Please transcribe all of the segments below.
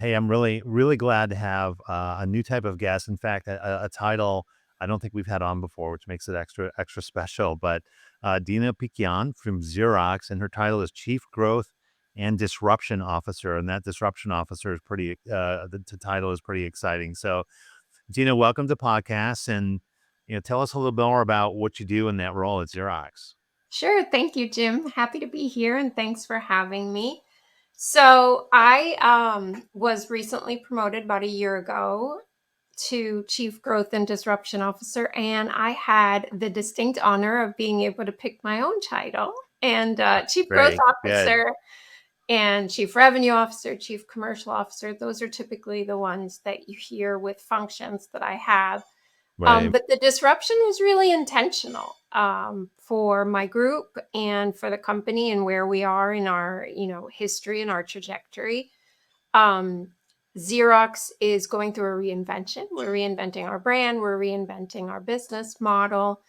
Hey, I'm really, really glad to have a new type of guest. In fact, a title I don't think we've had on before, which makes it extra, extra special. But Deena Piquion from Xerox, and her title is Chief Growth and Disruption Officer. And that disruption officer is pretty, the title is pretty exciting. So, Deena, welcome to podcast, and tell us a little bit more about what you do in that role at Xerox. Sure. Thank you, Jim. Happy to be here and thanks for having me. So, I was recently promoted about a year ago to Chief Growth and Disruption Officer, and I had the distinct honor of being able to pick my own title. And Chief Growth Very good. Officer and Chief Revenue Officer, Chief Commercial Officer, those are typically the ones that you hear with functions that I have. Right. But the disruption was really intentional for my group and for the company and where we are in our, history and our trajectory. Um, Xerox is going through a reinvention. We're reinventing our brand. We're reinventing our business model.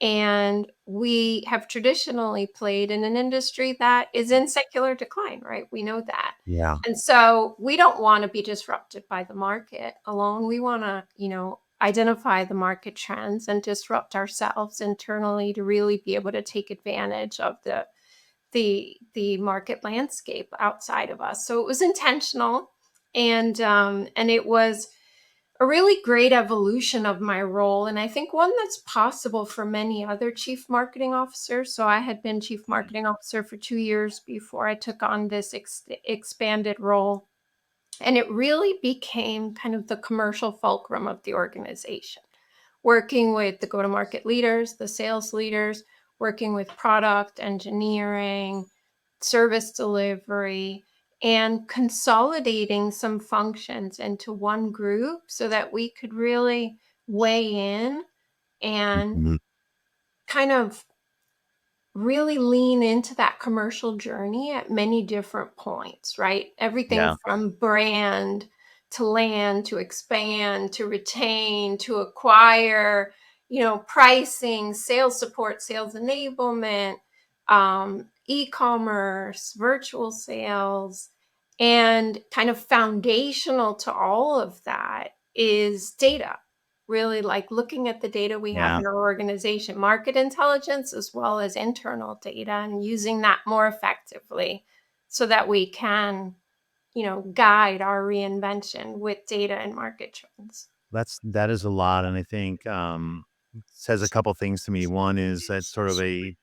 And we have traditionally played in an industry that is in secular decline, right? We know that. Yeah. And so we don't want to be disrupted by the market alone. We want to, identify the market trends and disrupt ourselves internally to really be able to take advantage of the market landscape outside of us. So it was intentional, and it was a really great evolution of my role, and I think one that's possible for many other chief marketing officers. So I had been chief marketing officer for 2 years before I took on this expanded role, and it really became kind of the commercial fulcrum of the organization, working with the go-to-market leaders, the sales leaders, working with product engineering, service delivery, and consolidating some functions into one group so that we could really weigh in and Mhm. kind of really lean into that commercial journey at many different points, right? Everything Yeah. from brand to land to expand to retain to acquire, pricing, sales support, sales enablement, e-commerce, virtual sales, and kind of foundational to all of that is data, really like looking at the data we have Yeah. in our organization, market intelligence, as well as internal data, and using that more effectively so that we can, guide our reinvention with data and market trends. That is a lot, and I think, says a couple things to me. One is that sort of, I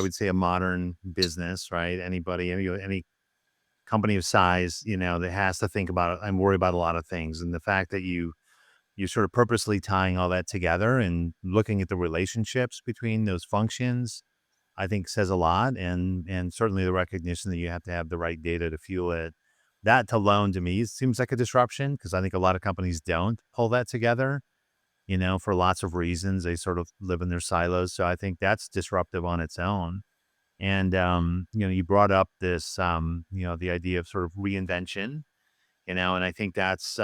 would say, a modern business, right? Any company of size, that has to think about it and worry about a lot of things. And the fact that you sort of purposely tying all that together and looking at the relationships between those functions, I think says a lot, and certainly the recognition that you have to have the right data to fuel it. That alone to me seems like a disruption because I think a lot of companies don't pull that together, for lots of reasons. They sort of live in their silos. So I think that's disruptive on its own. And you brought up this the idea of sort of reinvention, and I think that's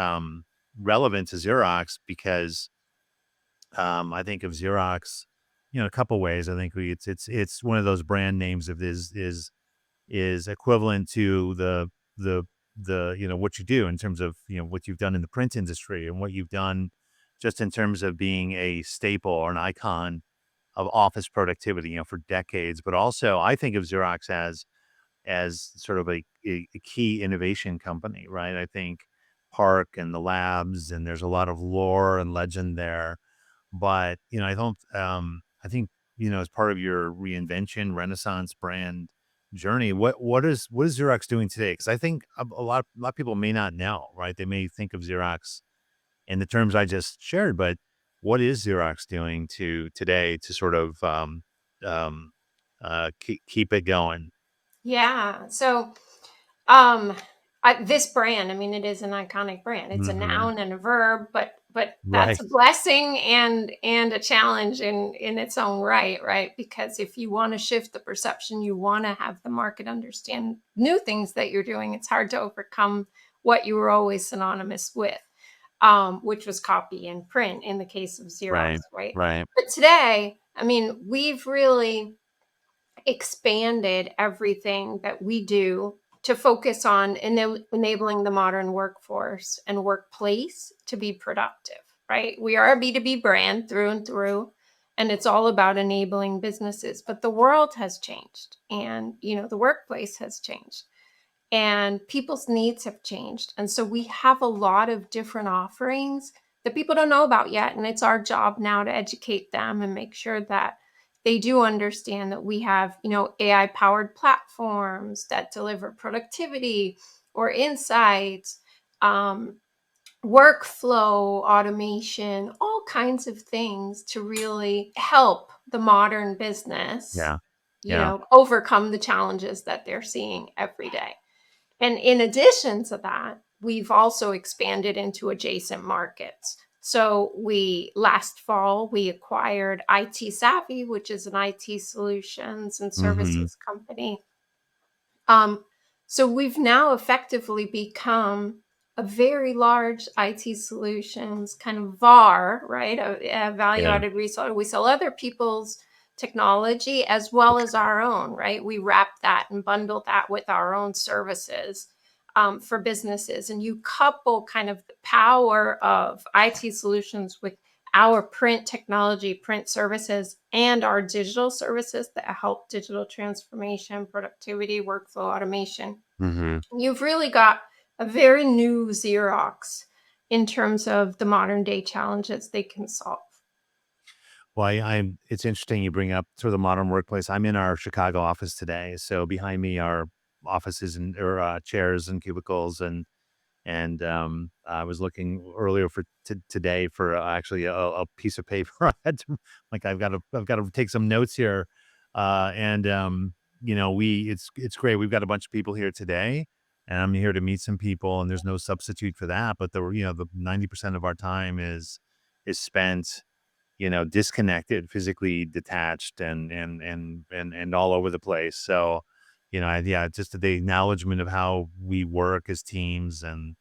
relevant to Xerox because I think of Xerox, a couple ways. I think it's one of those brand names of is equivalent to the what you do in terms of what you've done in the print industry and what you've done just in terms of being a staple or an icon of office productivity, for decades. But also, I think of Xerox as sort of a key innovation company, right? I think Park and the labs, and there's a lot of lore and legend there. But I don't. I think as part of your reinvention, Renaissance brand journey, what is Xerox doing today? Because I think a lot of people may not know, right? They may think of Xerox in the terms I just shared, but what is Xerox doing to today to sort of um, keep it going? Yeah. So, um, this brand, I mean, it is an iconic brand. It's a Hmm. noun and a verb, but that's Right. a blessing and a challenge in its own right, right? Because if you want to shift the perception, you want to have the market understand new things that you're doing. It's hard to overcome what you were always synonymous with, which was copy and print in the case of Xerox, Right. right? Right. But today, I mean, we've really expanded everything that we do to focus on enabling the modern workforce and workplace to be productive, right? We are a B2B brand through and through, and it's all about enabling businesses. But the world has changed, and the workplace has changed, and people's needs have changed. And so we have a lot of different offerings that people don't know about yet. And it's our job now to educate them and make sure that they do understand that we have, AI powered platforms that deliver productivity or insights, um, workflow automation, all kinds of things to really help the modern business, Yeah. Yeah. overcome the challenges that they're seeing every day. And in addition to that, we've also expanded into adjacent markets. So we last fall we acquired IT Savvy, which is an IT solutions and Mhm. services company. Um, so we've now effectively become a very large IT solutions kind of VAR, right? A value Yeah. added reseller. We sell other people's technology as well as our own, right? We wrap that and bundle that with our own services for businesses. And you couple kind of the power of IT solutions with our print technology, print services, and our digital services that help digital transformation, productivity, workflow automation. Mhm. You've really got a very new Xerox in terms of the modern day challenges they can solve. Well, I'm it's interesting you bring up sort of the modern workplace. I'm in our Chicago office today, so behind me are offices and or, chairs and cubicles, and I was looking earlier for today for actually a piece of paper. I had to like I've got to take some notes here, and we it's great. We've got a bunch of people here today, and I'm here to meet some people, and there's no substitute for that. But the 90% of our time is spent disconnected, physically detached, and all over the place. So, yeah, just the acknowledgement of how we work as teams and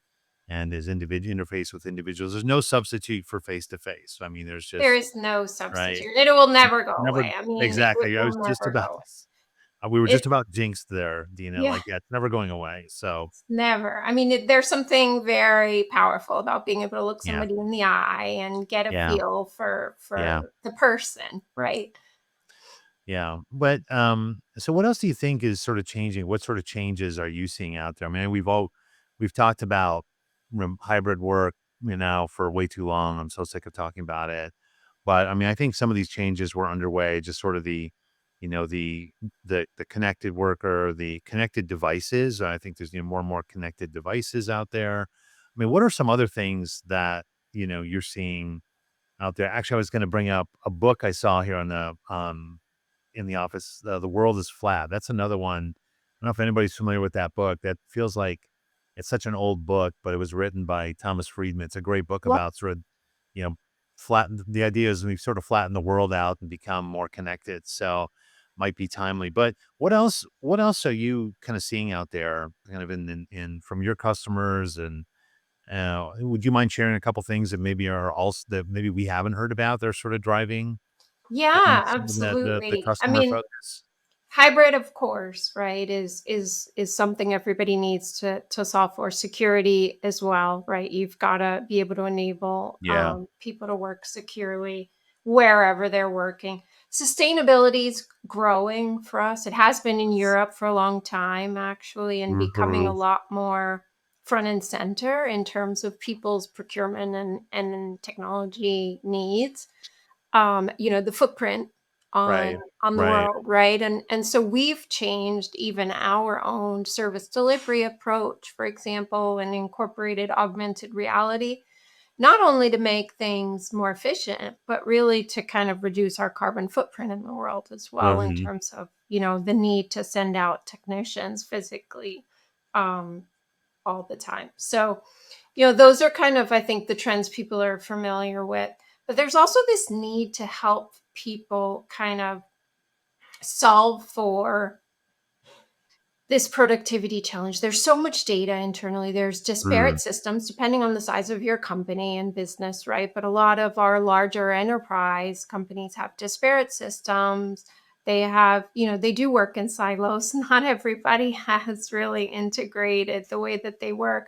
as individual interface with individuals. There's no substitute for face to face. I mean, there's There just is no right. substitute. It will never go Never away. I mean, it exactly. I will was just never about go away. we were just It, about jinxed there, Dina. yeah, Like, yeah, it's never going away. So never. I mean, there's something very powerful about being able to look yeah, somebody in the eye and get a yeah, feel for yeah. the person, right? Yeah, but, so what else do you think is sort of changing? What sort of changes are you seeing out there? I mean, we've talked about hybrid work, for way too long. I'm so sick of talking about it. But I mean, I think some of these changes were underway, just sort of you know, the the connected worker, the connected devices. I think there's more and more connected devices out there. I mean, what are some other things that, you're seeing out there? Actually, I was going to bring up a book I saw here on the in the office, The World is Flat. That's another one. I don't know if anybody's familiar with that book. That feels like it's such an old book, but it was written by Thomas Friedman. It's a great book What? about sort of, you know, flatten the idea is we've sort of flattened the world out and become more connected. So might be timely. But what else are you kind of seeing out there kind of in from your customers and would you mind sharing a couple things that maybe are also that maybe we haven't heard about? They're sort of driving Yeah, some of the absolutely. I customer mean, focus. hybrid, of course, right, is something everybody needs to solve for. Security as well, right? You've got to be able to enable Yeah. people to work securely wherever they're working. Sustainability is growing for us. It has been in Europe for a long time, actually, and becoming a Mhm. lot more front and center in terms of people's procurement and technology needs. The footprint on Right. on the Right. world, right? And so we've changed even our own service delivery approach, for example, and incorporated augmented reality, not only to make things more efficient, but really to kind of reduce our carbon footprint in the world as well, in Mhm. terms of, the need to send out technicians physically um, all the time. So, those are kind of, I think, the trends people are familiar with. But there's also this need to help people kind of solve for this productivity challenge. There's so much data internally. There's disparate Mm. systems depending on the size of your company and business, right? But a lot of our larger enterprise companies have disparate systems. They have, they do work in silos. Not everybody has really integrated the way that they work.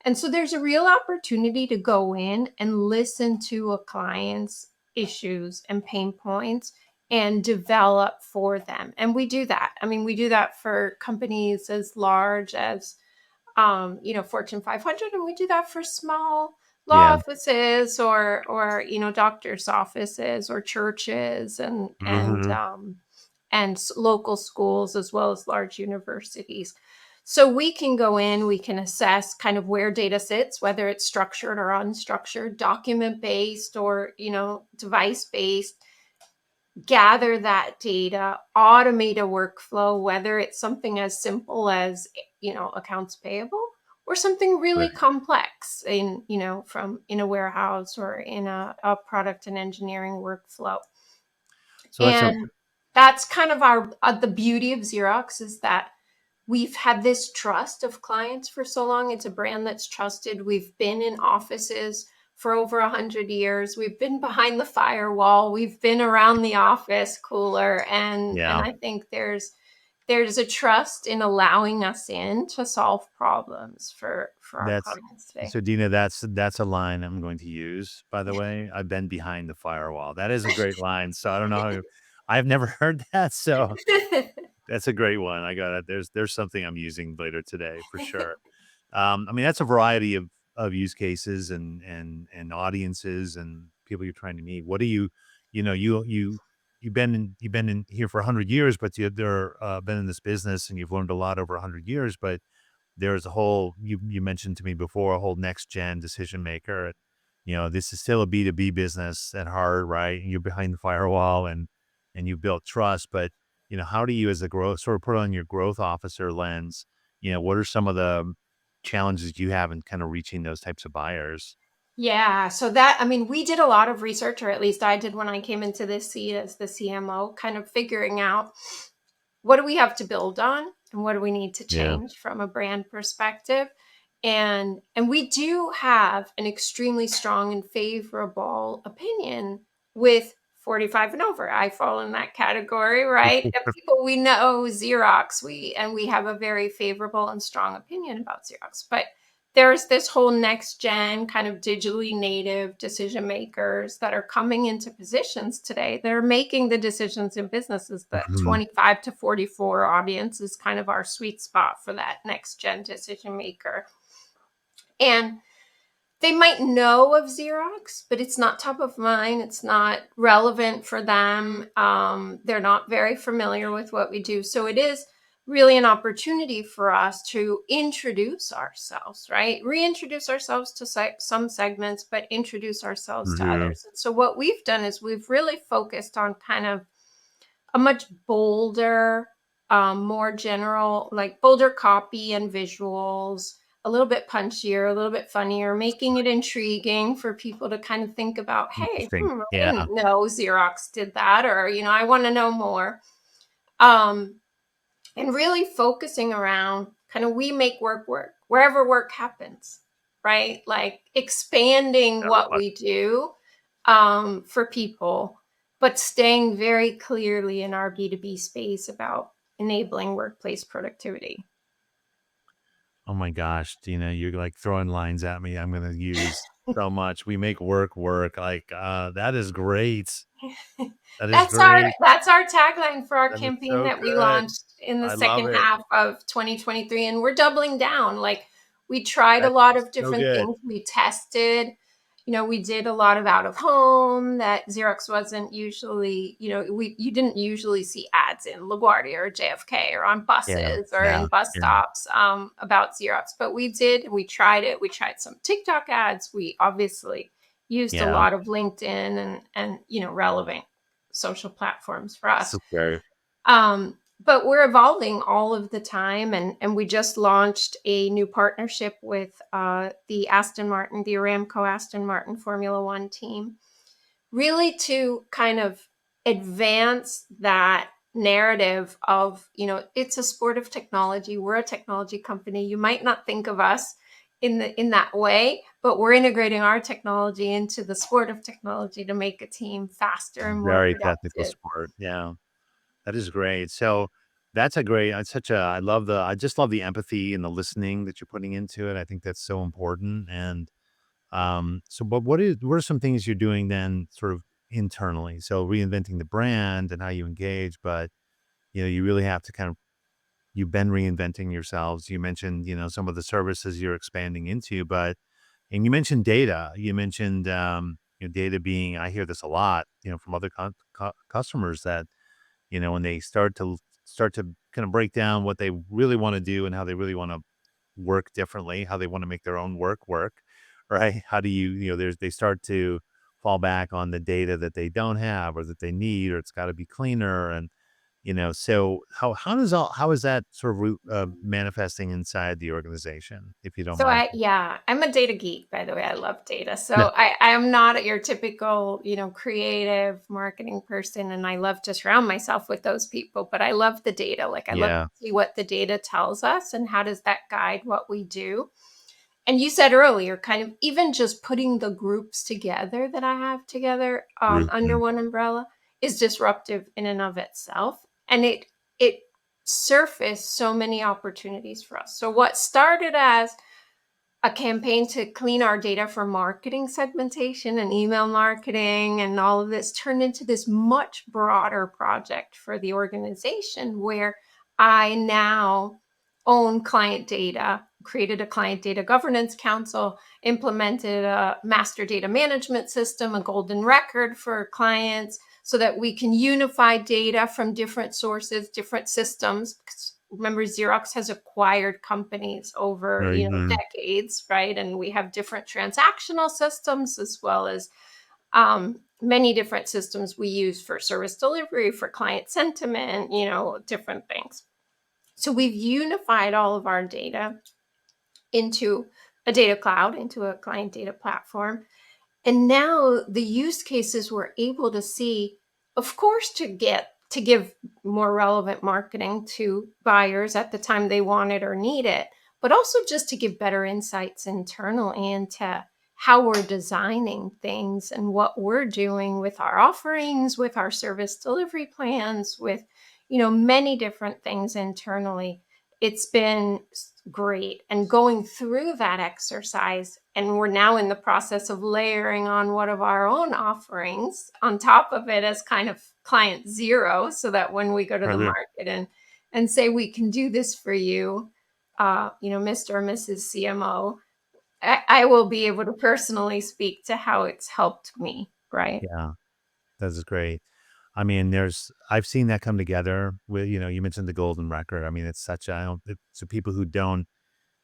And so there's a real opportunity to go in and listen to a client's issues and pain points and develop for them. And we do that. I mean, we do that for companies as large as Fortune 500, and we do that for small law Yeah. offices or doctors' offices or churches Mhm. and local schools as well as large universities. So we can go in, we can assess kind of where data sits, whether it's structured or unstructured, document based or device based, gather that data, automate a workflow, whether it's something as simple as, accounts payable or something really Right. complex from in a warehouse or in a product and engineering workflow. So that's a And that's kind of the beauty of Xerox is that we've had this trust of clients for so long. It's a brand that's trusted. We've been in offices for over 100 years. We've been behind the firewall. We've been around the office cooler, and yeah. I think there's a trust in allowing us in to solve problems for our That's clients today. so Dina, that's a line I'm going to use, by the way. I've been behind the firewall. That is a great line. So I don't know how I've never heard that. So that's a great one. I got it. There's something I'm using later today for sure. I mean, that's a variety of use cases and audiences and people you're trying to meet. What do you've been in here for 100 years, but they're been in this business and you've learned a lot over 100 years. But there's a whole you mentioned to me before a whole next gen decision maker. This is still a B2B business at heart, right? And you're behind the firewall and you built trust, but how do you as a growth sort of put on your growth officer lens? What are some of the challenges you have in kind of reaching those types of buyers? Yeah, so that I mean, we did a lot of research, or at least I did when I came into this seat as the CMO, kind of figuring out what do we have to build on and what do we need to Yeah. change from a brand perspective. And we do have an extremely strong and favorable opinion with 45 and over. I fall in that category, right? The people we know Xerox, we have a very favorable and strong opinion about Xerox. But there's this whole next gen kind of digitally native decision makers that are coming into positions today. They're making the decisions in businesses. That Mhm. 25 to 44 audience is kind of our sweet spot for that next gen decision maker. And they might know of Xerox, but it's not top of mind. It's not relevant for them. They're not very familiar with what we do. So it is really an opportunity for us to introduce ourselves, right? Reintroduce ourselves to some segments, but introduce ourselves to Mhm. others. And so what we've done is we've really focused on kind of a much bolder, more general, like bolder copy and visuals, a little bit punchier, a little bit funnier, making it intriguing for people to kind of think about, hey, Interesting. I Yeah. didn't know Xerox did that, or, I want to know more. Um, and really focusing around kind of we make work wherever work happens, right? Like expanding I love what it. we do for people, but staying very clearly in our B2B space about enabling workplace productivity. Oh my gosh, Dina, you're like throwing lines at me. I'm gonna use so much. We make work work. Like, that is great. That is That's our great. that's our tagline for our That is campaign so that we good. launched in the I love second it. half of 2023, and we're doubling down. Like, we tried a That lot is of so different good. things. We tested, we did a lot of out of home that Xerox wasn't usually, you didn't usually see ads in LaGuardia or JFK or on Yeah, buses or yeah, in bus yeah, stops about Xerox. But we did, we tried it. We tried some TikTok ads. We obviously used a yeah. lot of LinkedIn and relevant social platforms for us. Super. But we're evolving all of the time, and we just launched a new partnership with the Aramco Aston Martin Formula One team, really to kind of advance that narrative of, it's a sport of technology. We're a technology company. You might not think of us in that way, but we're integrating our technology into the sport of technology to make a team faster and more Very technical productive. sport. Yeah. That is great. So that's a great, it's such a, I just love the empathy and the listening that you're putting into it. I think that's so important. And so, but what are some things you're doing then sort of internally? So reinventing the brand and how you engage, but you really have to kind of, you've been reinventing yourselves. You mentioned, some of the services you're expanding into, and you mentioned data. You mentioned, data being, I hear this a lot, from other customers that, when they start to kind of break down what they really want to do and how they really want to work differently, how they want to make their own work, right? How do they start to fall back on the data that they don't have or that they need, or it's got to be cleaner. And, so how is that sort of manifesting inside the organization, if you don't So mind? I'm a data geek, by the way. I love data. Yeah. So I am not your typical, creative marketing person. And I love to surround myself with those people, but I love the data. Like I love Yeah. to see what the data tells us and how does that guide what we do. And you said earlier, kind of even just putting the groups together that I have together under Mhm. one umbrella is disruptive in and of itself. And it surfaced so many opportunities for us. So what started as a campaign to clean our data for marketing segmentation and email marketing and all of this turned into this much broader project for the organization where I now own client data, created a client data governance council, implemented a master data management system, a golden record for clients so that we can unify data from different sources, different systems. Remember, Xerox has acquired companies over, Right. Mm. decades, right? And we have different transactional systems as well as many different systems we use for service delivery, for client sentiment, different things. So we've unified all of our data into a data cloud, into a client data platform. And now the use cases we're able to see, of course, to give more relevant marketing to buyers at the time they want it or need it, but also just to give better insights internally into how we're designing things and what we're doing with our offerings, with our service delivery plans, with many different things internally. It's been great. And going through that exercise, and we're now in the process of layering on one of our own offerings on top of it as kind of client zero, so that when we go to the Right. market and say we can do this for you, Mr. or Mrs. CMO, I will be able to personally speak to how it's helped me, right? Yeah. That's great. I mean, I've seen that come together with, you mentioned the golden record. I mean, it's such a, I don't, so people who don't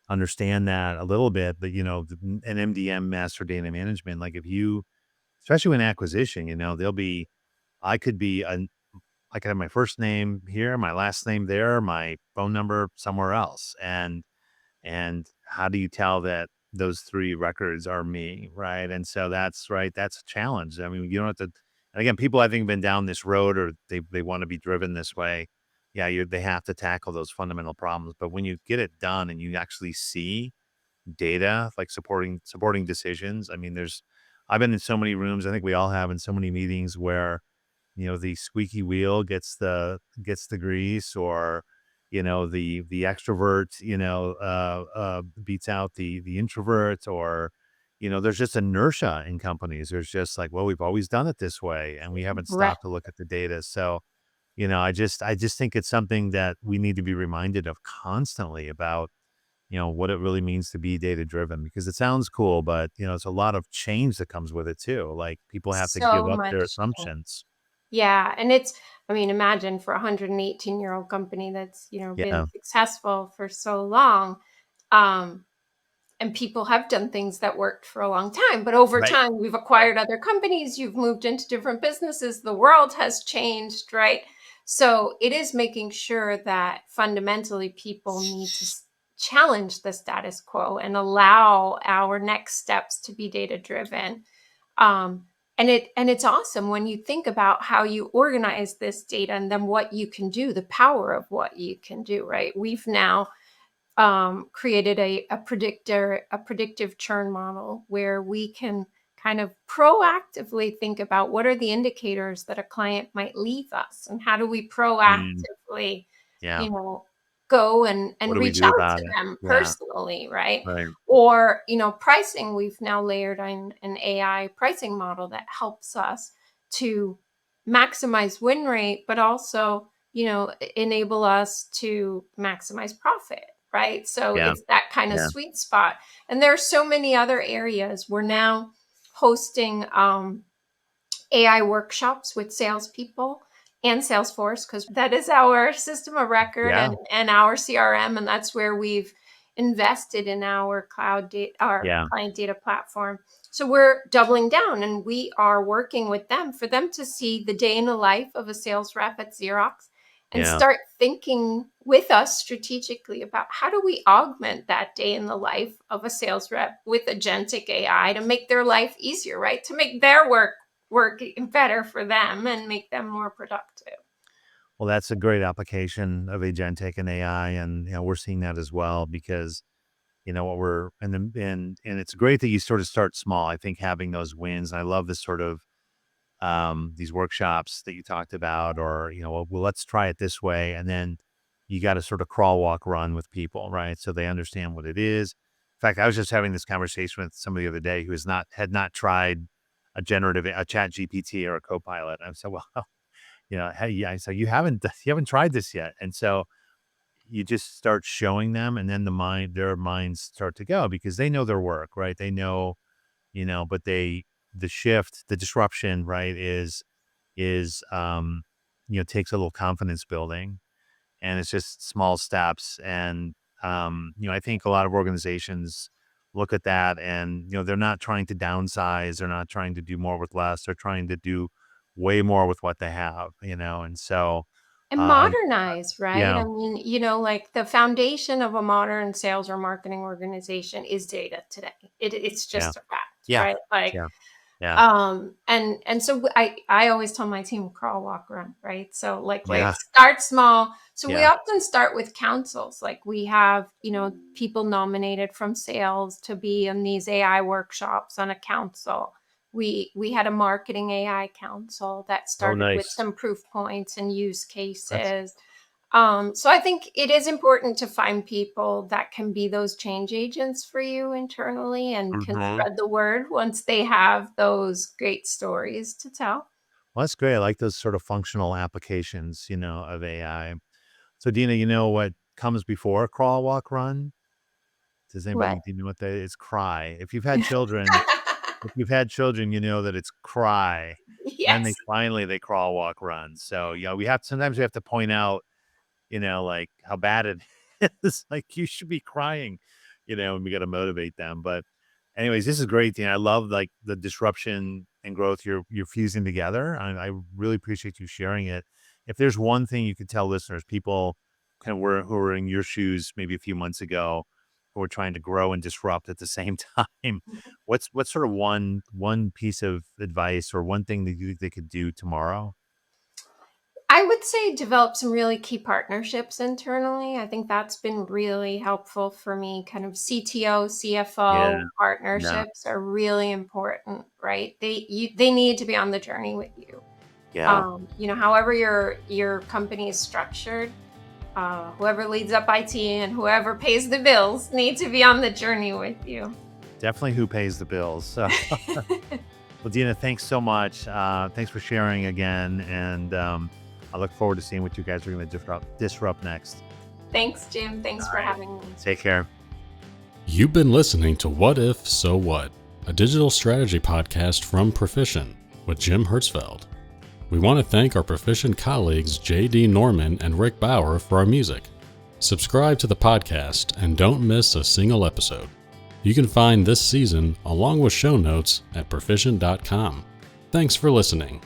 understand that a little bit, but an MDM, master data management, like if you, especially when acquisition, I could be, I could have my first name here, my last name there, my phone number somewhere else. And how do you tell that those 3 records are me, right? And so that's right, that's a challenge. I mean, you don't have to, and again, people I think been down this road or they wanna be driven this way. Yeah, they have to tackle those fundamental problems, but when you get it done and you actually see data, like supporting decisions, I mean, I've been in so many rooms, I think we all have, in so many meetings where the squeaky wheel gets the grease, or the extrovert beats out the introvert, or there's just inertia in companies. There's just like, well, we've always done it this way and we haven't Right. stopped to look at the data. So I just think it's something that we need to be reminded of constantly about what it really means to be data driven, because it sounds cool, but it's a lot of change that comes with it too. Like people have to give So up their much. assumptions. Yeah, and I mean, imagine for a 118-year-old company that's, been Yeah. successful for so long. Um, and people have done things that worked for a long time, but over Right. time, we've Right. acquired other companies, you've moved into different businesses, the world has changed, right? So it is making sure that fundamentally people need to challenge the status quo and allow our next steps to be data driven. um, and it's awesome when you think about how you organize this data and then what you can do, the power of what you can do, right? We've now created a predictive churn model where we can kind of proactively think about what are the indicators that a client might leave us, and how do we Mm, proactively, yeah. you know, go What and do we reach do out about to it? them Yeah. personally, right? Right. Or, pricing, we've now layered in an AI pricing model that helps us to maximize win rate, but also, enable us to maximize profit, right? So Yeah. it's that kind of Yeah. sweet spot. And there are so many other areas. We're now hosting AI workshops with salespeople and Salesforce, because that is our system of record Yeah. and our CRM, and that's where we've invested in our cloud data, our Yeah. client data platform. So we're doubling down, and we are working with them for them to see the day in the life of a sales rep at Xerox and Yeah. start thinking with us strategically about how do we augment that day in the life of a sales rep with agentic AI to make their life easier, right? To make their work better for them and make them more productive. Well, that's a great application of agentic and AI, and we're seeing that as well because what we're and it's great that you sort of start small. I think having those wins. I love this sort of these workshops that you talked about, or well, let's try it this way, and then you got to sort of crawl, walk, run with people, right? So they understand what it is. In fact, I was just having this conversation with somebody the other day who had not tried a chat GPT or a copilot. I said, well, hey, yeah, so you haven't tried this yet, and so you just start showing them, and then their minds start to go because they know their work, right? They know, but the disruption, right, is takes a little confidence building, and it's just small steps. And I think a lot of organizations look at that, and they're not trying to downsize, they're not trying to do more with less, they're trying to do way more with what they have, and so And I modernize, right? yeah, I mean, like the foundation of a modern sales or marketing organization is data today. It's yeah, just a fact, yeah, right? Like, yeah, yeah, and so I always tell my team crawl, walk, run, right? So like yeah, let's start small. So we yeah. often start with councils. Like we have, people nominated from sales to be in these AI workshops on a council. We had a marketing AI council that Oh, started with nice. some proof points and use That's cases. So I think it is important to find people that can be those change agents for you internally and can mhm. spread the word once they have those great stories to tell. Well, that's great. I like those sort of functional applications, of AI. So, Dina, what comes before crawl, walk, run? What? Do you know what that is? Cry. If you've had children, you know that it's cry. Then Yes. they crawl, walk, run. So, sometimes we have to point out, like how bad it is. Like you should be crying, and we got to motivate them. But anyways, this is great, Dina. I love like the disruption and growth you're fusing together. I really appreciate you sharing it. If there's one thing you could tell listeners, people kind of who were in your shoes maybe a few months ago, who were trying to grow and disrupt at the same time, what's sort of one piece of advice or one thing that you think they could do tomorrow? I would say develop some really key partnerships internally. I think that's been really helpful for me. Kind of CTO, Yeah, CFO yeah, partnerships are really important, right? They need to be on the journey with you. yeah. However your company is structured, whoever leads up IT and whoever pays the bills need to be on the journey with you. Definitely who pays the bills. So, well, Dina, thanks so much. Thanks for sharing again. And I look forward to seeing what you guys are going to disrupt next. Thanks, Jim. All Thanks for right. having me. Take care. You've been listening to What If, So What, a digital strategy podcast from Proficient with Jim Hertzfeld. We want to thank our Proficient colleagues J.D. Norman and Rick Bauer for our music. Subscribe to the podcast and don't miss a single episode. You can find this season along with show notes at proficient.com. Thanks for listening.